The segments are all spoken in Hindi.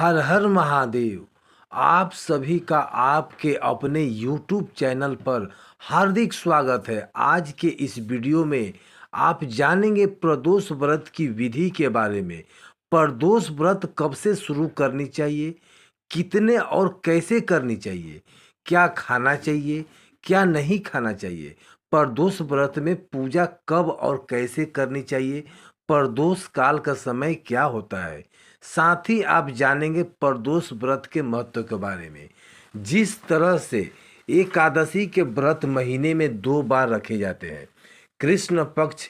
हर हर महादेव। आप सभी का आपके अपने YouTube चैनल पर हार्दिक स्वागत है। आज के इस वीडियो में आप जानेंगे प्रदोष व्रत की विधि के बारे में। प्रदोष व्रत कब से शुरू करनी चाहिए, कितने और कैसे करनी चाहिए, क्या खाना चाहिए, क्या नहीं खाना चाहिए, प्रदोष व्रत में पूजा कब और कैसे करनी चाहिए, प्रदोष काल का समय क्या होता है। साथ ही आप जानेंगे प्रदोष व्रत के महत्व के बारे में। जिस तरह से एकादशी के व्रत महीने में 2 बार रखे जाते हैं, कृष्ण पक्ष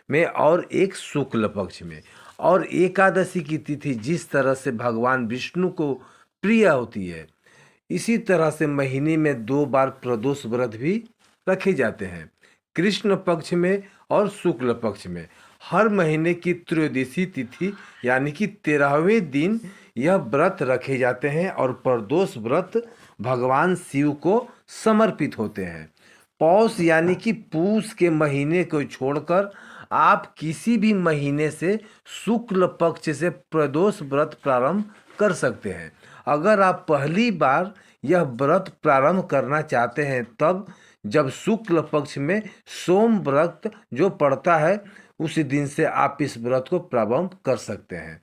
में और एक शुक्ल पक्ष में, और एकादशी की तिथि जिस तरह से भगवान विष्णु को प्रिय होती है, इसी तरह से महीने में 2 बार प्रदोष व्रत भी रखे जाते हैं, कृष्ण पक्ष में और शुक्ल पक्ष में। हर महीने की त्रयोदशी तिथि यानी कि 13वें दिन यह व्रत रखे जाते हैं और प्रदोष व्रत भगवान शिव को समर्पित होते हैं। पौष यानी कि पूष के महीने को छोड़कर आप किसी भी महीने से शुक्ल पक्ष से प्रदोष व्रत प्रारंभ कर सकते हैं। अगर आप पहली बार यह व्रत प्रारंभ करना चाहते हैं तब जब शुक्ल पक्ष में सोम व्रत जो पड़ता है उस दिन से आप इस व्रत को प्रारंभ कर सकते हैं।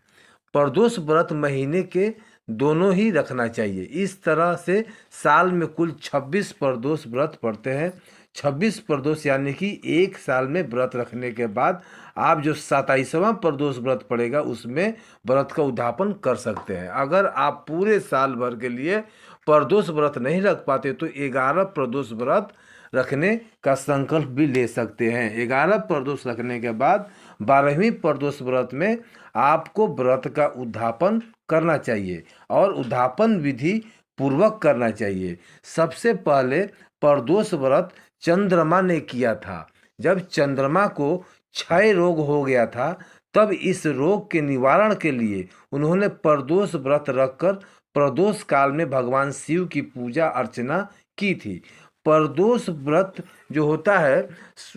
प्रदोष व्रत महीने के दोनों ही रखना चाहिए। इस तरह से साल में कुल 26 प्रदोष व्रत पड़ते हैं। 26 प्रदोष यानी कि एक साल में व्रत रखने के बाद आप जो 27वां प्रदोष व्रत पड़ेगा उसमें व्रत का उद्यापन कर सकते हैं। अगर आप पूरे साल भर के लिए प्रदोष व्रत नहीं रख पाते तो 11 प्रदोष व्रत रखने का संकल्प भी ले सकते हैं। 11 प्रदोष रखने के बाद 12वें प्रदोष व्रत में आपको व्रत का उद्यापन करना चाहिए और उद्यापन विधि पूर्वक करना चाहिए। सबसे पहले प्रदोष व्रत चंद्रमा ने किया था। जब चंद्रमा को क्षय रोग हो गया था तब इस रोग के निवारण के लिए उन्होंने प्रदोष व्रत रखकर प्रदोष काल में भगवान शिव की पूजा अर्चना की थी। प्रदोष व्रत जो होता है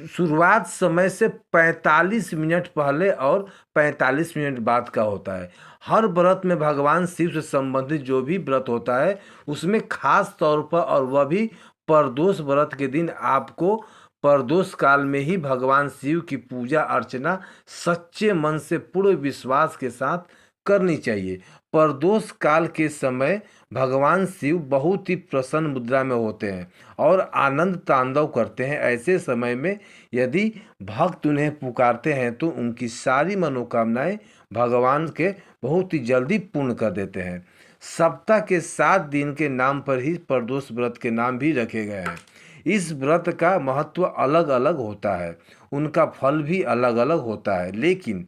शुरुआत समय से 45 मिनट पहले और 45 मिनट बाद का होता है। हर व्रत में भगवान शिव से संबंधित जो भी व्रत होता है उसमें खास तौर पर और वह भी प्रदोष व्रत के दिन आपको प्रदोष काल में ही भगवान शिव की पूजा अर्चना सच्चे मन से पूर्ण विश्वास के साथ करनी चाहिए। प्रदोष काल के समय भगवान शिव बहुत ही प्रसन्न मुद्रा में होते हैं और आनंद तांडव करते हैं। ऐसे समय में यदि भक्त उन्हें पुकारते हैं तो उनकी सारी मनोकामनाएं भगवान के बहुत ही जल्दी पूर्ण कर देते हैं। सप्ताह के 7 दिन के नाम पर ही प्रदोष व्रत के नाम भी रखे गए हैं। इस व्रत का महत्व अलग अलग होता है, उनका फल भी अलग अलग होता है, लेकिन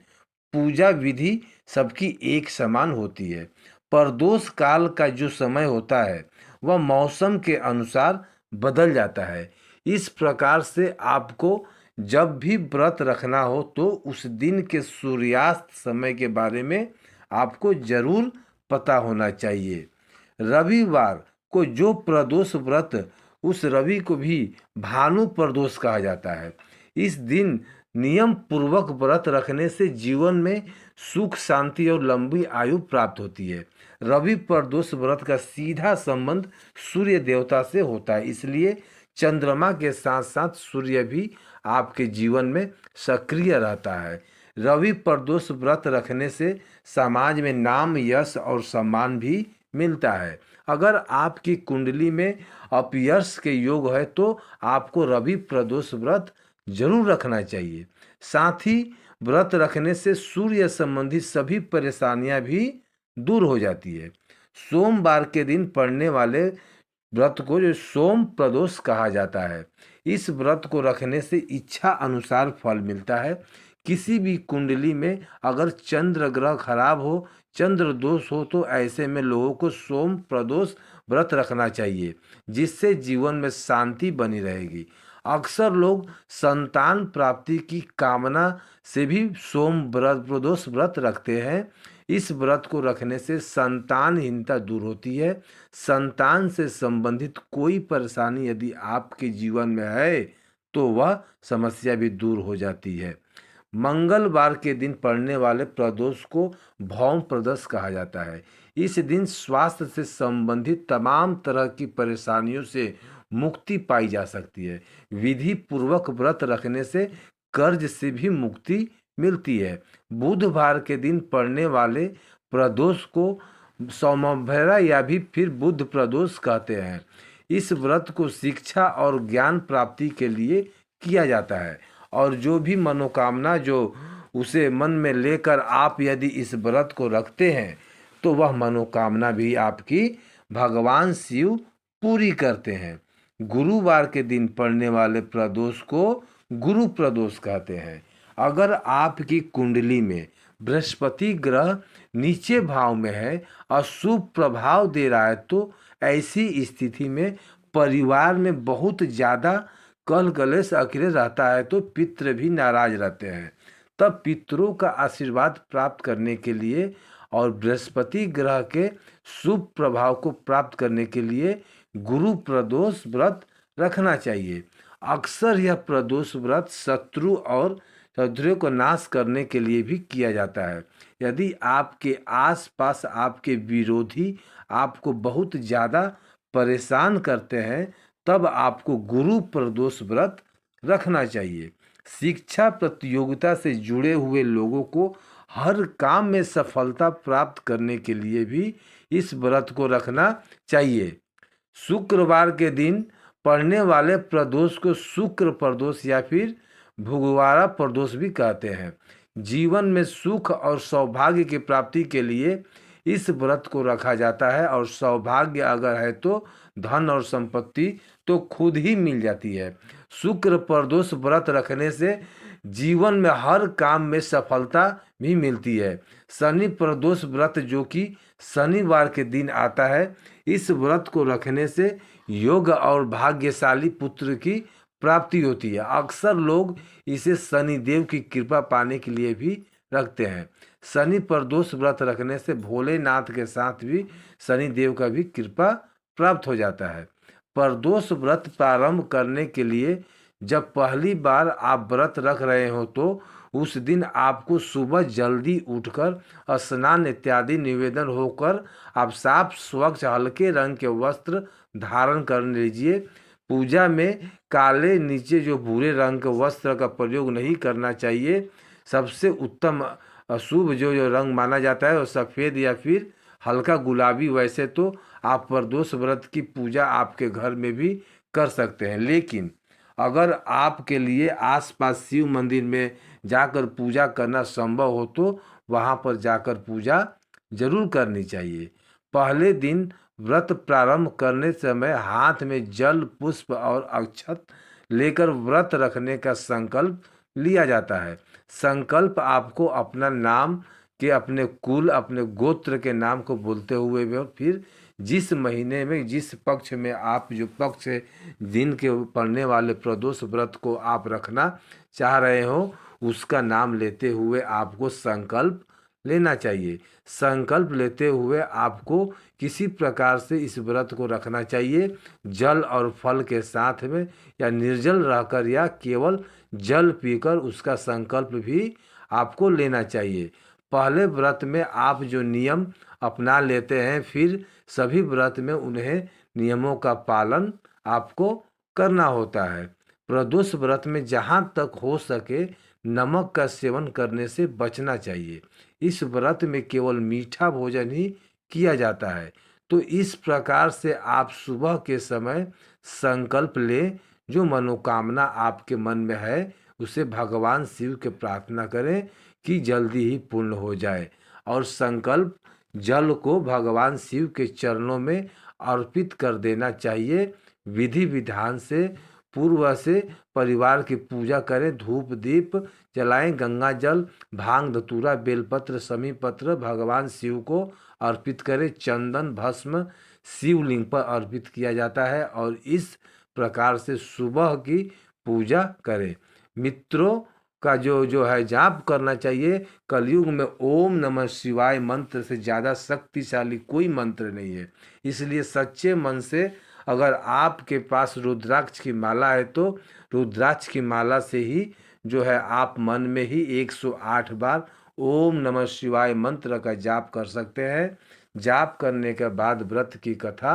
पूजा विधि सबकी एक समान होती है। प्रदोष काल का जो समय होता है वह मौसम के अनुसार बदल जाता है। इस प्रकार से आपको जब भी व्रत रखना हो तो उस दिन के सूर्यास्त समय के बारे में आपको जरूर पता होना चाहिए। रविवार को जो प्रदोष व्रत उस रवि को भी भानु प्रदोष कहा जाता है। इस दिन नियम पूर्वक व्रत रखने से जीवन में सुख शांति और लंबी आयु प्राप्त होती है। रवि प्रदोष व्रत का सीधा संबंध सूर्य देवता से होता है, इसलिए चंद्रमा के साथ साथ सूर्य भी आपके जीवन में सक्रिय रहता है। रवि प्रदोष व्रत रखने से समाज में नाम, यश और सम्मान भी मिलता है। अगर आपकी कुंडली में अपयश के योग है तो आपको रवि प्रदोष व्रत जरूर रखना चाहिए। साथ ही व्रत रखने से सूर्य संबंधी सभी परेशानियां भी दूर हो जाती है। सोमवार के दिन पड़ने वाले व्रत को जो सोम प्रदोष कहा जाता है। इस व्रत को रखने से इच्छा अनुसार फल मिलता है। किसी भी कुंडली में अगर चंद्र ग्रह खराब हो, चंद्र दोष हो तो ऐसे में लोगों को सोम प्रदोष व्रत रखना चाहिए, जिससे जीवन में शांति बनी रहेगी। अक्सर लोग संतान प्राप्ति की कामना से भी सोम व्रत प्रदोष व्रत रखते हैं। इस व्रत को रखने से संतानहीनता दूर होती है। संतान से संबंधित कोई परेशानी यदि आपके जीवन में है तो वह समस्या भी दूर हो जाती है। मंगलवार के दिन पड़ने वाले प्रदोष को भौम प्रदोष कहा जाता है। इस दिन स्वास्थ्य से संबंधित तमाम तरह की परेशानियों से मुक्ति पाई जा सकती है। विधि पूर्वक व्रत रखने से कर्ज से भी मुक्ति मिलती है। बुधवार के दिन पड़ने वाले प्रदोष को सौमभैरा या भी फिर बुध प्रदोष कहते हैं। इस व्रत को शिक्षा और ज्ञान प्राप्ति के लिए किया जाता है और जो भी मनोकामना जो उसे मन में लेकर आप यदि इस व्रत को रखते हैं तो वह मनोकामना भी आपकी भगवान शिव पूरी करते हैं। गुरुवार के दिन पड़ने वाले प्रदोष को गुरु प्रदोष कहते हैं। अगर आपकी कुंडली में बृहस्पति ग्रह नीचे भाव में है और शुभ प्रभाव दे रहा है तो ऐसी स्थिति में परिवार में बहुत ज़्यादा कल कलेश अकेले रहता है तो पितृ भी नाराज रहते हैं। तब पितरों का आशीर्वाद प्राप्त करने के लिए और बृहस्पति ग्रह के शुभ प्रभाव को प्राप्त करने के लिए गुरु प्रदोष व्रत रखना चाहिए। अक्सर यह प्रदोष व्रत शत्रु और शत्रुओं को नाश करने के लिए भी किया जाता है। यदि आपके आसपास आपके विरोधी आपको बहुत ज़्यादा परेशान करते हैं तब आपको गुरु प्रदोष व्रत रखना चाहिए। शिक्षा प्रतियोगिता से जुड़े हुए लोगों को हर काम में सफलता प्राप्त करने के लिए भी इस व्रत को रखना चाहिए। शुक्रवार के दिन पड़ने वाले प्रदोष को शुक्र प्रदोष या फिर भुगवारा प्रदोष भी कहते हैं। जीवन में सुख और सौभाग्य की प्राप्ति के लिए इस व्रत को रखा जाता है और सौभाग्य अगर है तो धन और संपत्ति तो खुद ही मिल जाती है। शुक्र प्रदोष व्रत रखने से जीवन में हर काम में सफलता भी मिलती है। शनि प्रदोष व्रत जो कि शनिवार के दिन आता है, इस व्रत को रखने से योग और भाग्यशाली पुत्र की प्राप्ति होती है। अक्सर लोग इसे शनि देव की कृपा पाने के लिए भी रखते हैं। शनि प्रदोष व्रत रखने से भोलेनाथ के साथ भी शनि देव का भी कृपा प्राप्त हो जाता है। प्रदोष व्रत प्रारंभ करने के लिए जब पहली बार आप व्रत रख रहे हो तो उस दिन आपको सुबह जल्दी उठकर स्नान इत्यादि निवेदन होकर आप साफ स्वच्छ हल्के रंग के वस्त्र धारण कर लीजिए। पूजा में काले नीचे जो भूरे रंग के वस्त्र का प्रयोग नहीं करना चाहिए। सबसे उत्तम शुभ जो रंग माना जाता है वो सफ़ेद या फिर हल्का गुलाबी। वैसे तो आप प्रदोष व्रत की पूजा आपके घर में भी कर सकते हैं, लेकिन अगर आपके लिए आसपास शिव मंदिर में जाकर पूजा करना संभव हो तो वहाँ पर जाकर पूजा जरूर करनी चाहिए। पहले दिन व्रत प्रारंभ करने समय हाथ में जल पुष्प और अक्षत लेकर व्रत रखने का संकल्प लिया जाता है। संकल्प आपको अपना नाम के अपने कुल अपने गोत्र के नाम को बोलते हुए भी फिर जिस महीने में जिस पक्ष में आप जो पक्ष दिन के पड़ने वाले प्रदोष व्रत को आप रखना चाह रहे हो उसका नाम लेते हुए आपको संकल्प लेना चाहिए। संकल्प लेते हुए आपको किसी प्रकार से इस व्रत को रखना चाहिए। जल और फल के साथ में या निर्जल रहकर या केवल जल पीकर उसका संकल्प भी आपको लेना चाहिए। पहले व्रत में आप जो नियम अपना लेते हैं फिर सभी व्रत में उन्हें नियमों का पालन आपको करना होता है। प्रदोष व्रत में जहाँ तक हो सके नमक का सेवन करने से बचना चाहिए। इस व्रत में केवल मीठा भोजन ही किया जाता है। तो इस प्रकार से आप सुबह के समय संकल्प लें, जो मनोकामना आपके मन में है उसे भगवान शिव के प्रार्थना करें कि जल्दी ही पूर्ण हो जाए और संकल्प जल को भगवान शिव के चरणों में अर्पित कर देना चाहिए। विधि विधान से पूर्व से परिवार की पूजा करें, धूप दीप जलाएं, गंगा जल भांग धतूरा बेलपत्र समी पत्र भगवान शिव को अर्पित करें। चंदन भस्म शिवलिंग पर अर्पित किया जाता है और इस प्रकार से सुबह की पूजा करें। मित्रों का जो है जाप करना चाहिए। कलयुग में ओम नमः शिवाय मंत्र से ज़्यादा शक्तिशाली कोई मंत्र नहीं है। इसलिए सच्चे मन से अगर आपके पास रुद्राक्ष की माला है तो रुद्राक्ष की माला से ही जो है आप मन में ही 108 बार ओम नमः शिवाय मंत्र का जाप कर सकते हैं। जाप करने के बाद व्रत की कथा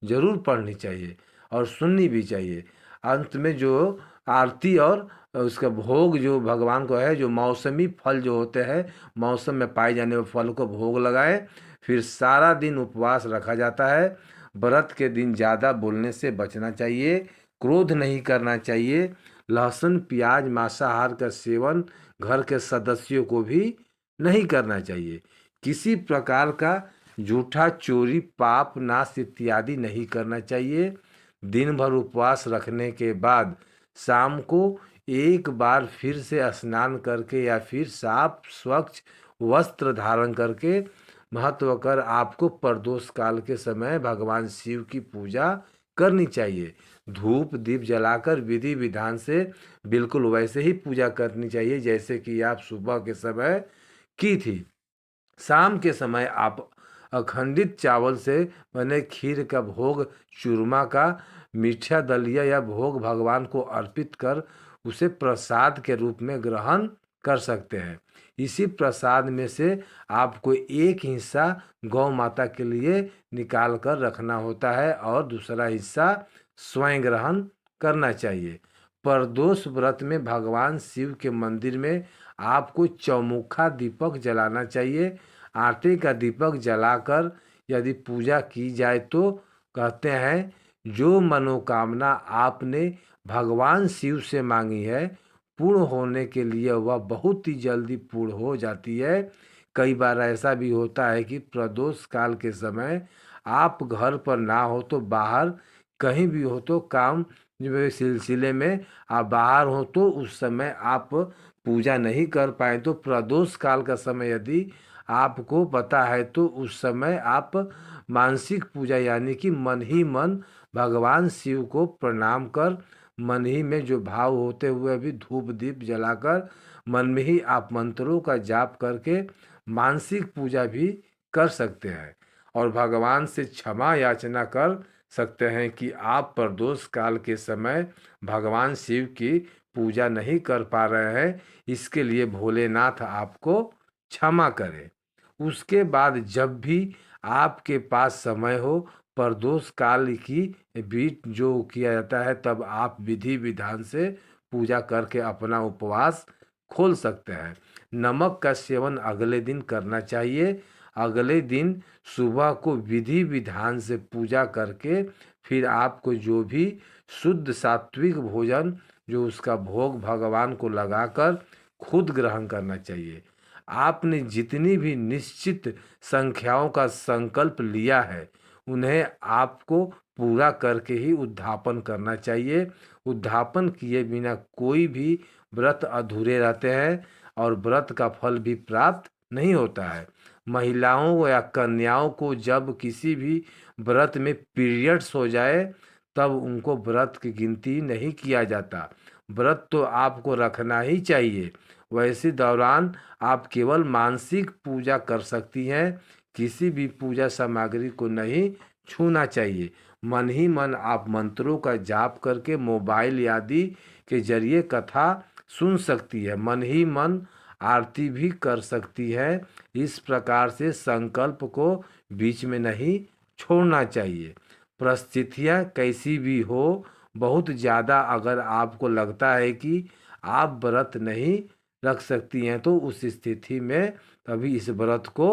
जरूर पढ़नी चाहिए और सुननी भी चाहिए। अंत में जो आरती और उसका भोग जो भगवान को है, जो मौसमी फल जो होते हैं, मौसम में पाए जाने वाले फल को भोग लगाए। फिर सारा दिन उपवास रखा जाता है। व्रत के दिन ज़्यादा बोलने से बचना चाहिए, क्रोध नहीं करना चाहिए। लहसुन प्याज मांसाहार का सेवन घर के सदस्यों को भी नहीं करना चाहिए। किसी प्रकार का झूठा, चोरी, पाप, नाश इत्यादि नहीं करना चाहिए। दिन भर उपवास रखने के बाद शाम को एक बार फिर से स्नान करके या फिर साफ स्वच्छ वस्त्र धारण करके महत्व कर आपको प्रदोष काल के समय भगवान शिव की पूजा करनी चाहिए। धूप दीप जलाकर विधि विधान से बिल्कुल वैसे ही पूजा करनी चाहिए जैसे कि आप सुबह के समय की थी। शाम के समय आप अखंडित चावल से बने खीर का भोग, चूरमा का मीठा दलिया या भोग भगवान को अर्पित कर उसे प्रसाद के रूप में ग्रहण कर सकते हैं। इसी प्रसाद में से आपको एक हिस्सा गौ माता के लिए निकाल कर रखना होता है और दूसरा हिस्सा स्वयं ग्रहण करना चाहिए। प्रदोष व्रत में भगवान शिव के मंदिर में आपको चौमुखा दीपक जलाना चाहिए। आटे का दीपक जलाकर यदि पूजा की जाए तो कहते हैं जो मनोकामना आपने भगवान शिव से मांगी है पूर्ण होने के लिए वह बहुत ही जल्दी पूर्ण हो जाती है। कई बार ऐसा भी होता है कि प्रदोष काल के समय आप घर पर ना हो तो बाहर कहीं भी हो तो काम जो सिलसिले में आप बाहर हो तो उस समय आप पूजा नहीं कर पाए तो प्रदोष काल का समय यदि आपको पता है तो उस समय आप मानसिक पूजा यानी कि मन ही मन भगवान शिव को प्रणाम कर मन ही में जो भाव होते हुए भी धूप दीप जलाकर मन में ही आप मंत्रों का जाप करके मानसिक पूजा भी कर सकते हैं और भगवान से क्षमा याचना कर सकते हैं कि आप प्रदोष काल के समय भगवान शिव की पूजा नहीं कर पा रहे हैं, इसके लिए भोलेनाथ आपको क्षमा करें। उसके बाद जब भी आपके पास समय हो प्रदोष काल की बीच जो किया जाता है तब आप विधि विधान से पूजा करके अपना उपवास खोल सकते हैं। नमक का सेवन अगले दिन करना चाहिए। अगले दिन सुबह को विधि विधान से पूजा करके फिर आपको जो भी शुद्ध सात्विक भोजन जो उसका भोग भगवान को लगाकर खुद ग्रहण करना चाहिए। आपने जितनी भी निश्चित संख्याओं का संकल्प लिया है उन्हें आपको पूरा करके ही उद्यापन करना चाहिए। उद्यापन किए बिना कोई भी व्रत अधूरे रहते हैं और व्रत का फल भी प्राप्त नहीं होता है। महिलाओं या कन्याओं को जब किसी भी व्रत में पीरियड्स हो जाए तब उनको व्रत की गिनती नहीं किया जाता। व्रत तो आपको रखना ही चाहिए। वैसे दौरान आप केवल मानसिक पूजा कर सकती हैं। किसी भी पूजा सामग्री को नहीं छूना चाहिए। मन ही मन आप मंत्रों का जाप करके मोबाइल आदि के जरिए कथा सुन सकती है। मन ही मन आरती भी कर सकती है। इस प्रकार से संकल्प को बीच में नहीं छोड़ना चाहिए। परिस्थितियाँ कैसी भी हो, बहुत ज़्यादा अगर आपको लगता है कि आप व्रत नहीं रख सकती हैं तो उस स्थिति में तभी इस व्रत को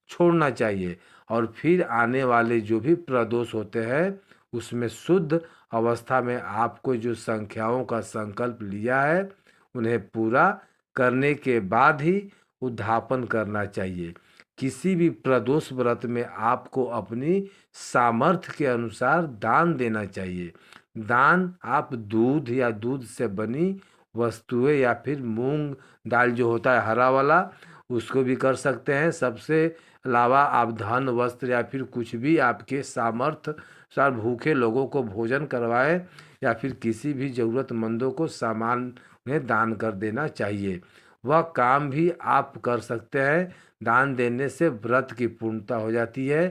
छोड़ना चाहिए और फिर आने वाले जो भी प्रदोष होते हैं उसमें शुद्ध अवस्था में आपको जो संख्याओं का संकल्प लिया है उन्हें पूरा करने के बाद ही उद्यापन करना चाहिए। किसी भी प्रदोष व्रत में आपको अपनी सामर्थ्य के अनुसार दान देना चाहिए। दान आप दूध या दूध से बनी वस्तुएं या फिर मूंग दाल जो होता है हरा वाला उसको भी कर सकते हैं। सबसे अलावा आप धन वस्त्र या फिर कुछ भी आपके सामर्थ्य अनुसार भूखे लोगों को भोजन करवाएं या फिर किसी भी ज़रूरतमंदों को सामान उन्हें दान कर देना चाहिए। वह काम भी आप कर सकते हैं। दान देने से व्रत की पूर्णता हो जाती है।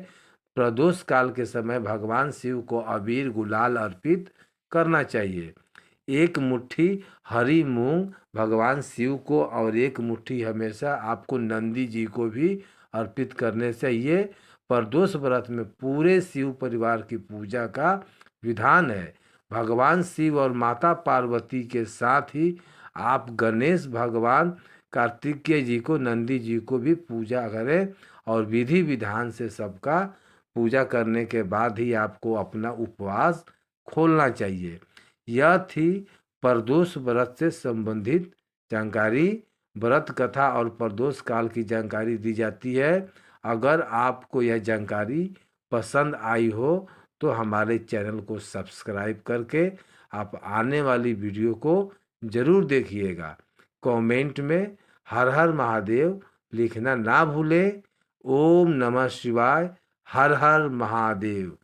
प्रदोष काल के समय भगवान शिव को अबीर गुलाल अर्पित करना चाहिए। एक मुट्ठी हरी मूंग भगवान शिव को और एक मुट्ठी हमेशा आपको नंदी जी को भी अर्पित करने से ये प्रदोष व्रत में पूरे शिव परिवार की पूजा का विधान है। भगवान शिव और माता पार्वती के साथ ही आप गणेश भगवान, कार्तिकेय जी को, नंदी जी को भी पूजा करें और विधि विधान से सबका पूजा करने के बाद ही आपको अपना उपवास खोलना चाहिए। यह थी प्रदोष व्रत से संबंधित जानकारी। व्रत कथा और प्रदोष काल की जानकारी दी जाती है। अगर आपको यह जानकारी पसंद आई हो तो हमारे चैनल को सब्सक्राइब करके आप आने वाली वीडियो को ज़रूर देखिएगा। कमेंट में हर हर महादेव लिखना ना भूलें। ओम नमः शिवाय। हर हर महादेव।